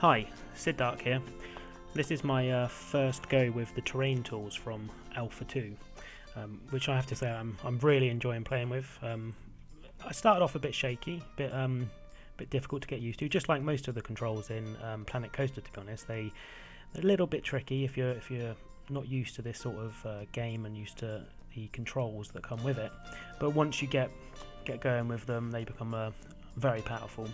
Hi, Sid Dark here. This is my first go with the terrain tools from Alpha 2, which I have to say I'm really enjoying playing with. I started off a bit shaky, bit difficult to get used to, just like most of the controls in Planet Coaster. To be honest, they're a little bit tricky if you're not used to this sort of game and used to the controls that come with it. But once you get going with them, they become very powerful.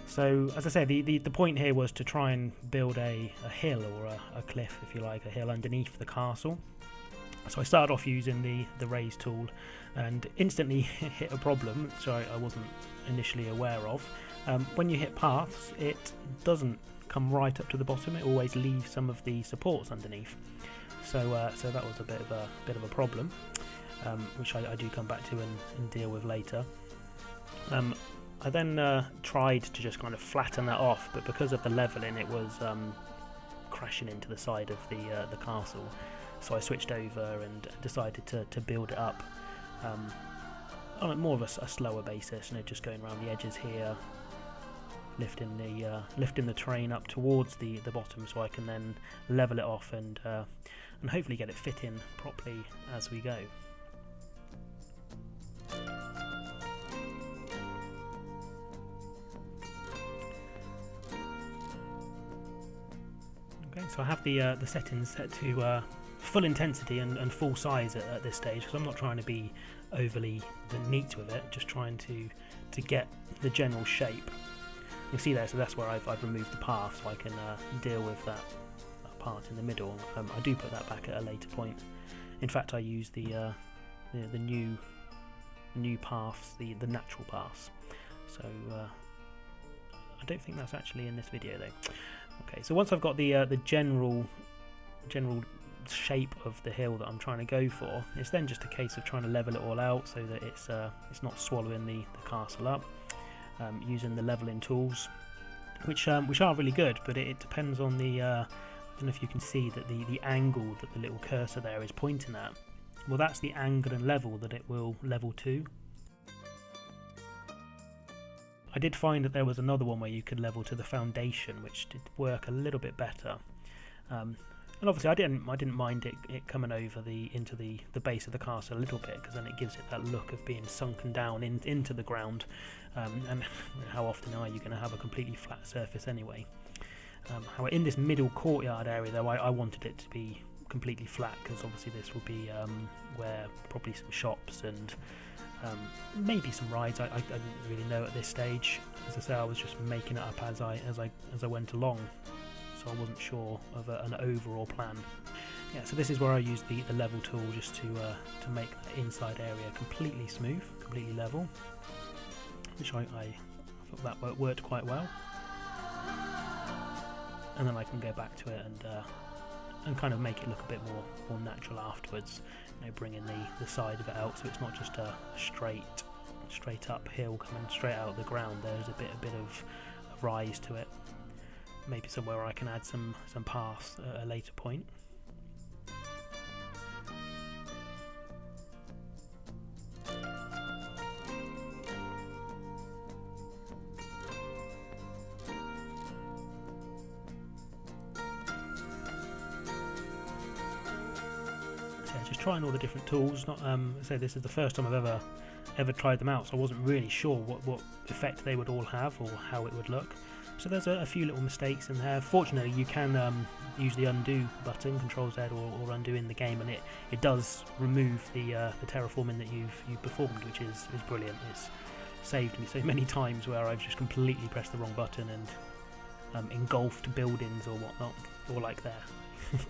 So, as I say, the point here was to try and build a hill, or a cliff, if you like, a hill underneath the castle. So I started off using the raise tool and instantly hit a problem, which I wasn't initially aware of. When you hit paths, it doesn't come right up to the bottom, it always leaves some of the supports underneath. So that was a bit of a problem, which I do come back to and deal with later. I then tried to just kind of flatten that off, but because of the leveling, it was crashing into the side of the castle. So I switched over and decided to build it up on more of a slower basis, just going around the edges here, lifting the terrain up towards the bottom, so I can then level it off and hopefully get it fit in properly as we go. So I have the settings set to full intensity and full size at this stage, because I'm not trying to be overly neat with it, just trying to get the general shape. You see there, so that's where I've removed the path, so I can deal with that part in the middle. I do put that back at a later point. In fact, I use the new paths, the natural paths. So I don't think that's actually in this video though. Okay, so once I've got the general shape of the hill that I'm trying to go for, it's then just a case of trying to level it all out so that it's not swallowing the castle up, using the leveling tools, which are really good, but it depends on the I don't know if you can see that the angle that the little cursor there is pointing at. Well, that's the angle and level that it will level to. I did find that there was another one where you could level to the foundation, which did work a little bit better. And obviously I didn't mind it coming over into the base of the castle a little bit, because then it gives it that look of being sunken down into the ground. And how often are you going to have a completely flat surface anyway? However, in this middle courtyard area though, I wanted it to be completely flat, because obviously this will be where probably some shops and maybe some rides. I didn't really know at this stage. As I say, I was just making it up as I went along, so I wasn't sure of an overall plan. Yeah, so this is where I use the level tool just to make the inside area completely smooth, completely level, which I thought that worked quite well. And then I can go back to it and kind of make it look a bit more natural afterwards, bringing the side of it out, so it's not just a straight up hill coming straight out of the ground. There's a bit of rise to it, maybe somewhere where I can add some paths at a later point. Just trying all the different tools. Not say this is the first time I've ever tried them out, so I wasn't really sure what effect they would all have or how it would look. So there's a few little mistakes in there. Fortunately, you can use the undo button, Control Z or undo in the game, and it does remove the terraforming that you've performed, which is brilliant. It's saved me so many times where I've just completely pressed the wrong button and engulfed buildings or whatnot, or like there.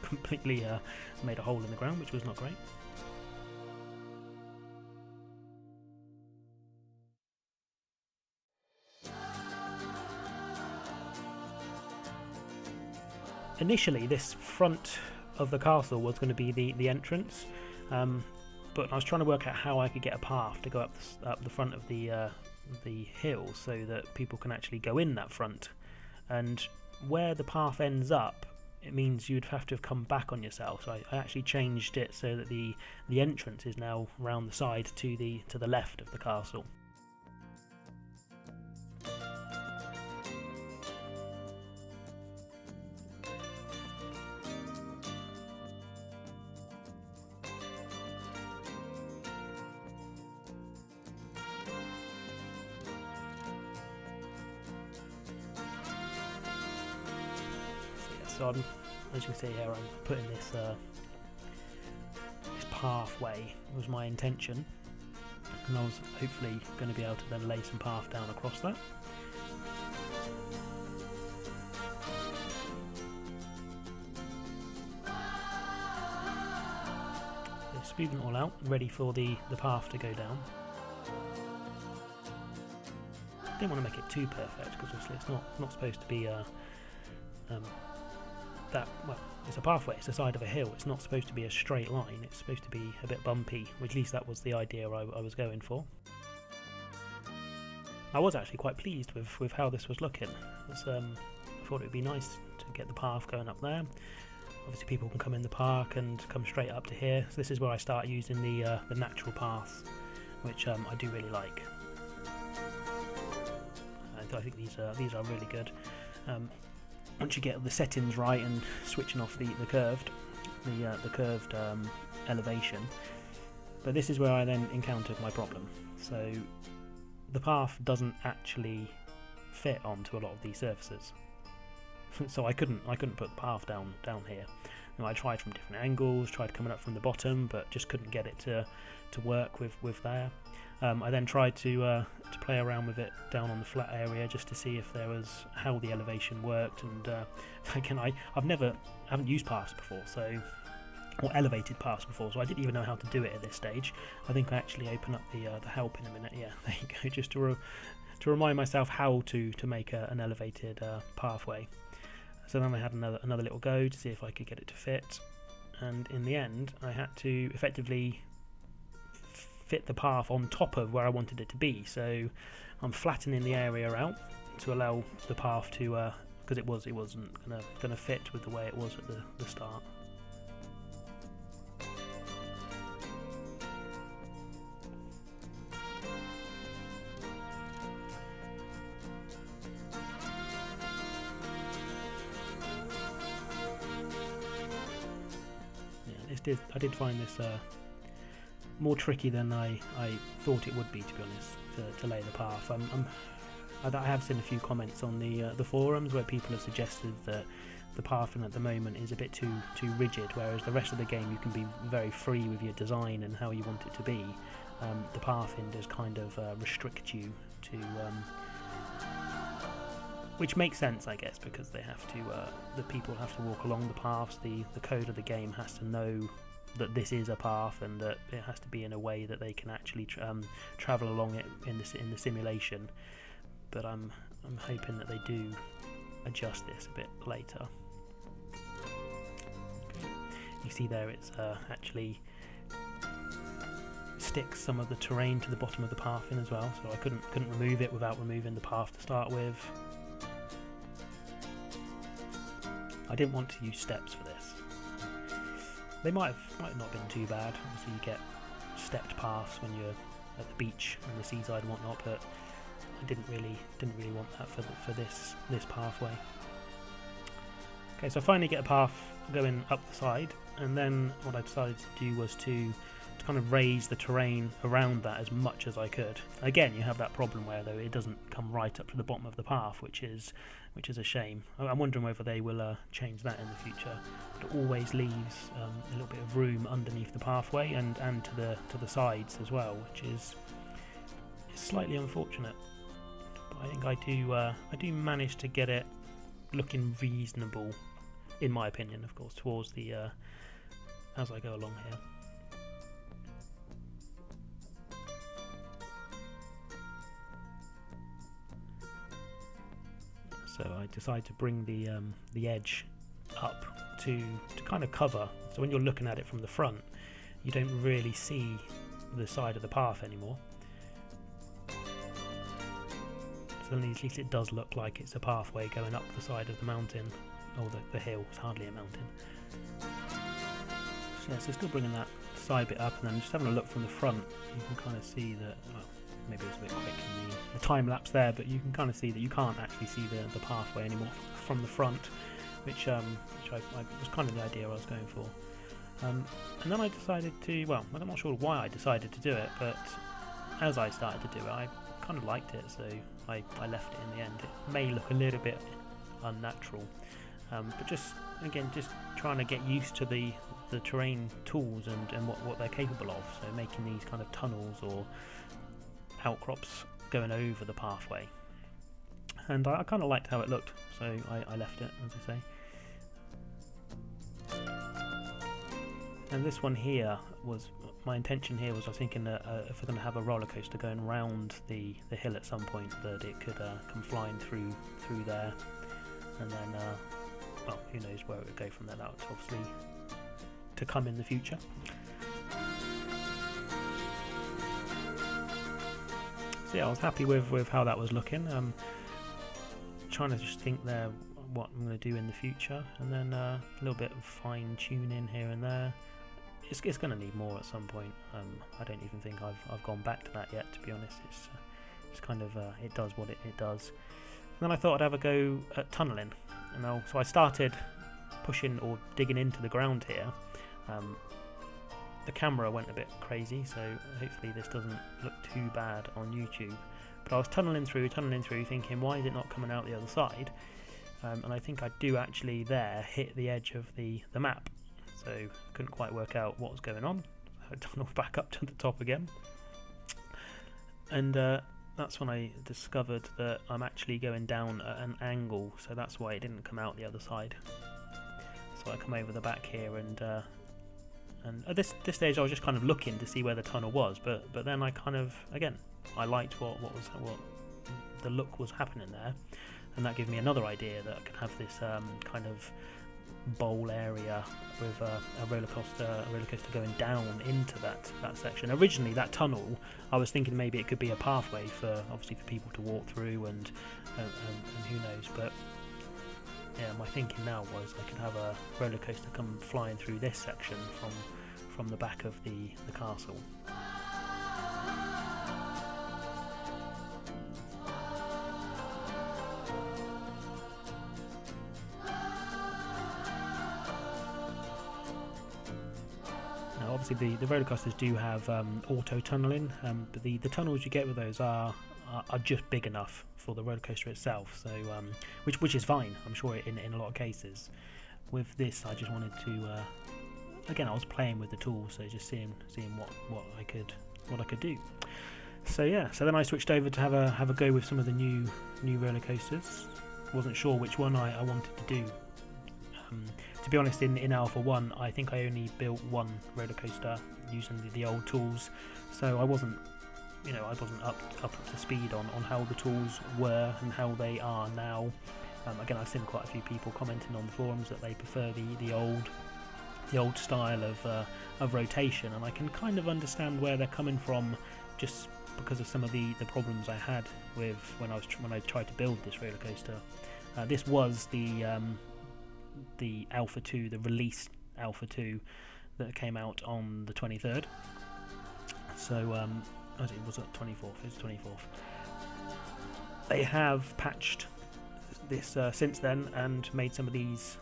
Completely made a hole in the ground, which was not great. Initially, this front of the castle was going to be the entrance, but I was trying to work out how I could get a path to go up the front of the hill so that people can actually go in that front. And where the path ends up, it means you'd have to have come back on yourself. So I actually changed it so that the entrance is now round the side to the left of the castle. So as you can see here, I'm putting this this pathway was my intention, and I was hopefully going to be able to then lay some path down across that. So smoothing it all out, ready for the path to go down. Didn't want to make it too perfect because obviously it's not supposed to be it's a pathway, it's the side of a hill, it's not supposed to be a straight line, it's supposed to be a bit bumpy, at least that was the idea I was going for. I was actually quite pleased with how this was looking. I thought it would be nice to get the path going up there. Obviously people can come in the park and come straight up to here, so this is where I start using the natural paths, which I do really like. I think these are really good. Once you get the settings right and switching off the curved elevation. But this is where I then encountered my problem. So the path doesn't actually fit onto a lot of these surfaces. So I couldn't put the path down here. I tried from different angles, tried coming up from the bottom, but just couldn't get it to work with there. I then tried to play around with it down on the flat area just to see if there was how the elevation worked, and again I haven't used paths before, or elevated paths before, so I didn't even know how to do it at this stage. I think I actually open up the help in a minute. Yeah, there you go, just to remind myself how to make an elevated pathway. So then I had another little go to see if I could get it to fit, and in the end I had to effectively fit the path on top of where I wanted it to be. So I'm flattening the area out to allow the path to, because it wasn't gonna fit with the way it was at the start. Yeah, I did find this more tricky than I thought it would be, to be honest, to lay the path. I have seen a few comments on the forums where people have suggested that the pathing at the moment is a bit too rigid, whereas the rest of the game you can be very free with your design and how you want it to be. The pathing does kind of restrict you to, which makes sense, I guess, because they have to, the people have to walk along the paths. The code of the game has to know that this is a path, and that it has to be in a way that they can actually travel along it in the simulation. But I'm hoping that they do adjust this a bit later. Okay. You see there, it's actually sticks some of the terrain to the bottom of the pathing as well, so I couldn't remove it without removing the path to start with. I didn't want to use steps for this. They might not been too bad. Obviously you get stepped paths when you're at the beach and the seaside and whatnot, but I didn't really want that for this pathway. Okay, so I finally get a path going up the side, and then what I decided to do was to kind of raise the terrain around that as much as I could. Again, you have that problem where though it doesn't come right up to the bottom of the path, which is a shame. I'm wondering whether they will change that in the future. But it always leaves a little bit of room underneath the pathway and to the sides as well, which is slightly unfortunate. But I think I do manage to get it looking reasonable, in my opinion, of course, towards the as I go along here. So I decided to bring the edge up to kind of cover. So when you're looking at it from the front, you don't really see the side of the path anymore. So at least it does look like it's a pathway going up the side of the mountain, or the hill. It's hardly a mountain. So yeah, so still bringing that side bit up, and then just having a look from the front, you can kind of see that. Well, maybe it's a bit quick in the time lapse there, but you can kind of see that you can't actually see the pathway anymore from the front, which I was kind of the idea I was going for. And then I decided to, well, I'm not sure why I decided to do it, but as I started to do it, I kind of liked it, so I left it in the end. It may look a little bit unnatural, but just again, just trying to get used to the terrain tools and what they're capable of. So making these kind of tunnels or outcrops going over the pathway. And I kind of liked how it looked, so I left it, as I say. And this one here was, my intention here was, I was thinking that if we're going to have a roller coaster going round the hill at some point, that it could come flying through there, and then well, who knows where it would go from there. That's obviously to come in the future. So yeah, I was happy with how that was looking. Trying to just think there what I'm going to do in the future, and then a little bit of fine tuning here and there. It's going to need more at some point. I don't even think I've gone back to that yet, to be honest. It's kind of it does what it does. And then I thought I'd have a go at tunnelling, and so I started pushing or digging into the ground here. The camera went a bit crazy, so hopefully this doesn't look too bad on YouTube. But I was tunnelling through, thinking, why is it not coming out the other side? And I think I do actually there hit the edge of the map, so couldn't quite work out what was going on. I tunneled back up to the top again, and that's when I discovered that I'm actually going down at an angle, so that's why it didn't come out the other side. So I come over the back here, and at this stage I was just kind of looking to see where the tunnel was, but then I kind of, again, I liked what the look was happening there, and that gave me another idea that I could have this kind of bowl area with a roller coaster going down into that section. Originally, that tunnel, I was thinking maybe it could be a pathway for people to walk through, and who knows. But yeah, my thinking now was I could have a roller coaster come flying through this section from the back of the castle. Obviously the roller coasters do have auto tunnelling, but the tunnels you get with those are just big enough for the roller coaster itself, so which is fine, I'm sure, in a lot of cases. With this, I just wanted to again, I was playing with the tools, so just seeing what I could do. So yeah, so then I switched over to have a go with some of the new roller coasters. Wasn't sure which one I wanted to do. To be honest, in Alpha 1, I think I only built one roller coaster using the old tools, so I wasn't up to speed on how the tools were and how they are now. Again, I've seen quite a few people commenting on the forums that they prefer the old style of rotation, and I can kind of understand where they're coming from, just because of some of the problems I had with when I tried to build this roller coaster. This was the Alpha 2, the released Alpha 2 that came out on the 23rd. So, it was at 24th. It's 24th. They have patched this since then and made some of these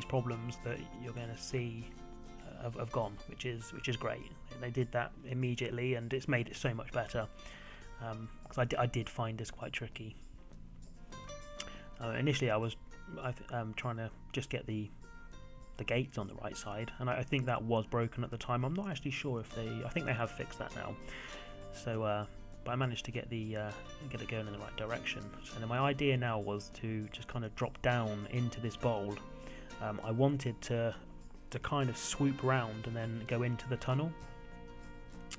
problems that you're going to see have gone, which is great. They did that immediately, and it's made it so much better. Because I did find this quite tricky. Initially, I was trying to just get the gates on the right side, and I think that was broken at the time. I'm not actually sure if I think they have fixed that now. So, but I managed to get it going in the right direction. So then my idea now was to just kind of drop down into this bowl. I wanted to kind of swoop round and then go into the tunnel.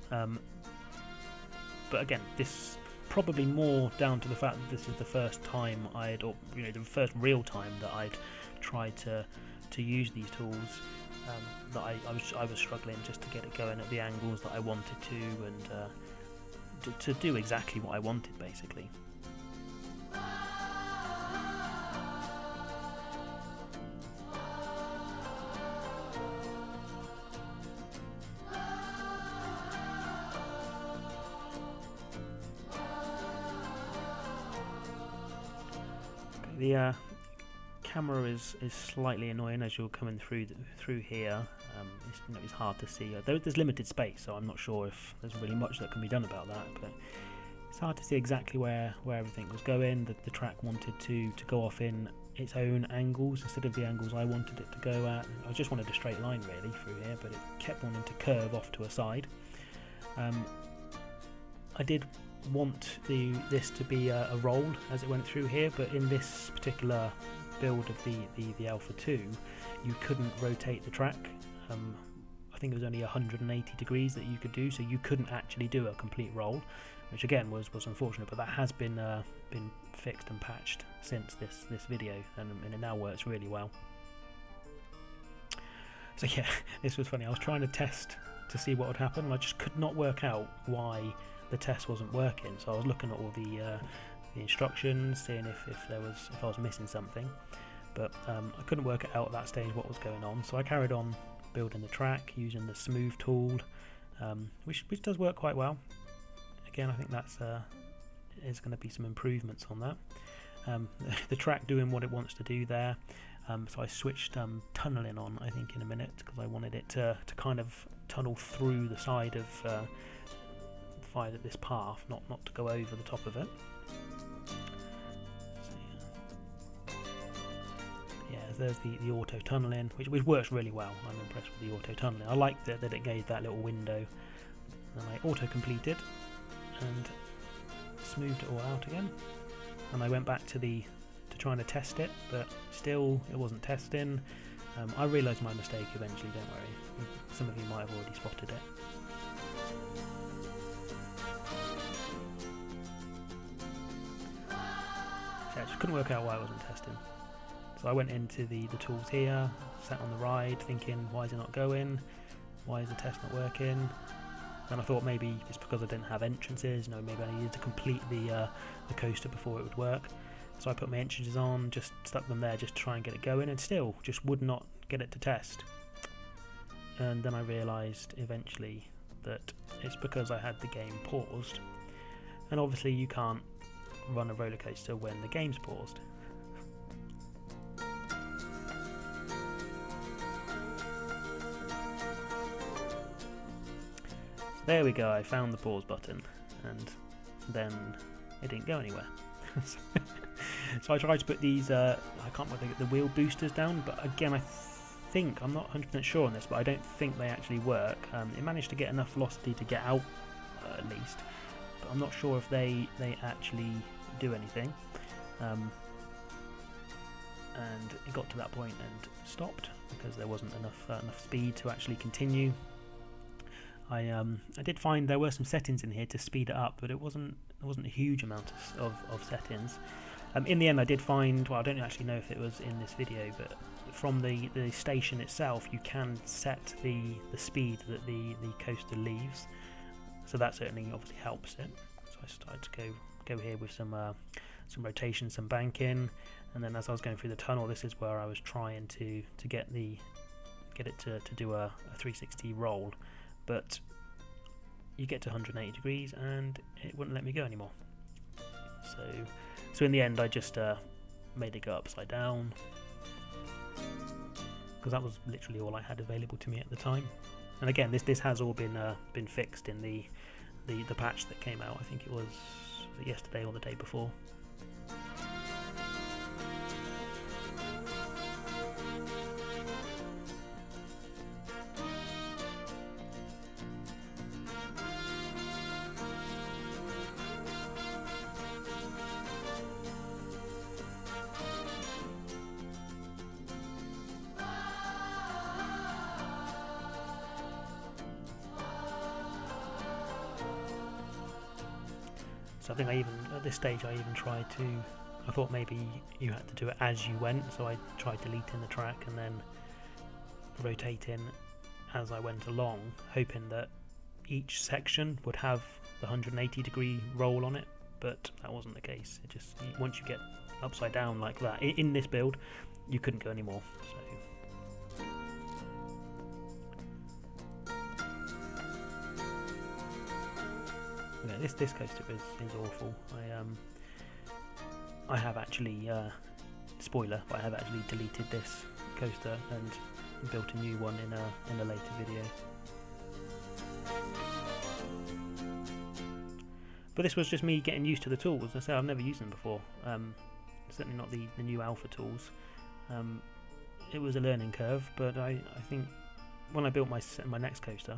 But again, this probably more down to the fact that this is the first time the first real time that I'd tried to use these tools. That I was struggling just to get it going at the angles that I wanted to, and to do exactly what I wanted, basically. The camera is slightly annoying as you're coming through here. It's hard to see. There's limited space, so I'm not sure if there's really much that can be done about that. But it's hard to see exactly where everything was going. The track wanted to go off in its own angles instead of the angles I wanted it to go at. I just wanted a straight line really through here, but it kept wanting to curve off to a side. I did want this to be a roll as it went through here, but in this particular build of the Alpha 2, you couldn't rotate the track. I think it was only 180 degrees that you could do, so you couldn't actually do a complete roll, which again was unfortunate, but that has been fixed and patched since this video, and it now works really well. So yeah, this was funny. I was trying to test to see what would happen, and I just could not work out why the test wasn't working. So I was looking at all the instructions, seeing if I was missing something, but I couldn't work it out at that stage what was going on. So I carried on building the track using the smooth tool, which does work quite well. Again, I think that's is going to be some improvements on that. The track doing what it wants to do there. So I switched tunneling on, I think, in a minute, because I wanted it to kind of tunnel through the side of this path, not to go over the top of it. So, yeah, there's the auto tunneling, which works really well. I'm impressed with the auto tunneling. I liked it that it gave that little window, and I auto completed and smoothed it all out again. And I went back to trying to test it, but still it wasn't testing. I realised my mistake eventually, don't worry. Some of you might have already spotted it. So I just couldn't work out why I wasn't testing. So I went into the tools here, sat on the ride thinking, why is it not going? Why is the test not working? And I thought maybe it's because I didn't have entrances, maybe I needed to complete the coaster before it would work. So I put my entrances on, just stuck them there just to try and get it going, and still just would not get it to test. And then I realised eventually that it's because I had the game paused, and obviously you can't run a roller coaster when the game's paused. There we go, I found the pause button, and then it didn't go anywhere. So I tried to put these, I can't remember, the wheel boosters down, but again I think, I'm not 100% sure on this, but I don't think they actually work. It managed to get enough velocity to get out at least, but I'm not sure if they actually do anything. And it got to that point and stopped because there wasn't enough speed to actually continue. I did find there were some settings in here to speed it up, but there wasn't a huge amount of settings. In the end, I did find, well, I don't actually know if it was in this video, but from the station itself, you can set the speed that the coaster leaves. So that certainly obviously helps it. So I started to go here with some rotation, some banking, and then as I was going through the tunnel, this is where I was trying to get it to do a 360 roll. But you get to 180 degrees and it wouldn't let me go anymore. So in the end I just made it go upside down, because that was literally all I had available to me at the time. And again, this has all been fixed in the patch that came out. I think it was yesterday or the day before. So I think at this stage I even tried to, I thought maybe you had to do it as you went, so I tried deleting the track and then rotating as I went along, hoping that each section would have the 180 degree roll on it, but that wasn't the case. It just, once you get upside down like that, in this build, you couldn't go anymore. So yeah, this coaster is awful. I have actually, spoiler, but I have actually deleted this coaster and built a new one in a later video. But this was just me getting used to the tools. As I say, I've never used them before, certainly not the new alpha tools. It was a learning curve, but I think when I built my next coaster,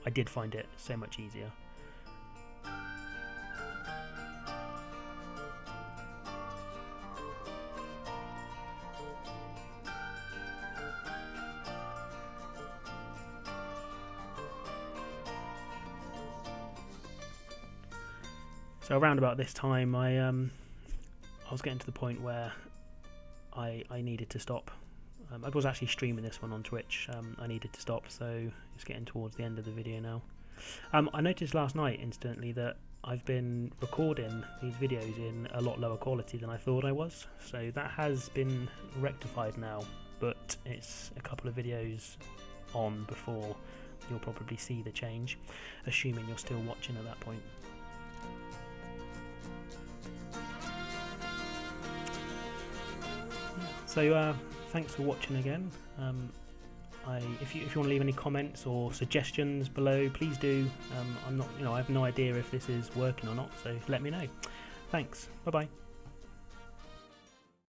I did find it so much easier. So around about this time, I was getting to the point where I needed to stop. I was actually streaming this one on Twitch. I needed to stop, so it's getting towards the end of the video now. I noticed last night instantly that I've been recording these videos in a lot lower quality than I thought I was, so that has been rectified now, but it's a couple of videos on before you'll probably see the change, assuming you're still watching at that point. So thanks for watching again. If you want to leave any comments or suggestions below, please do. I have no idea if this is working or not, so let me know. Thanks. Bye bye.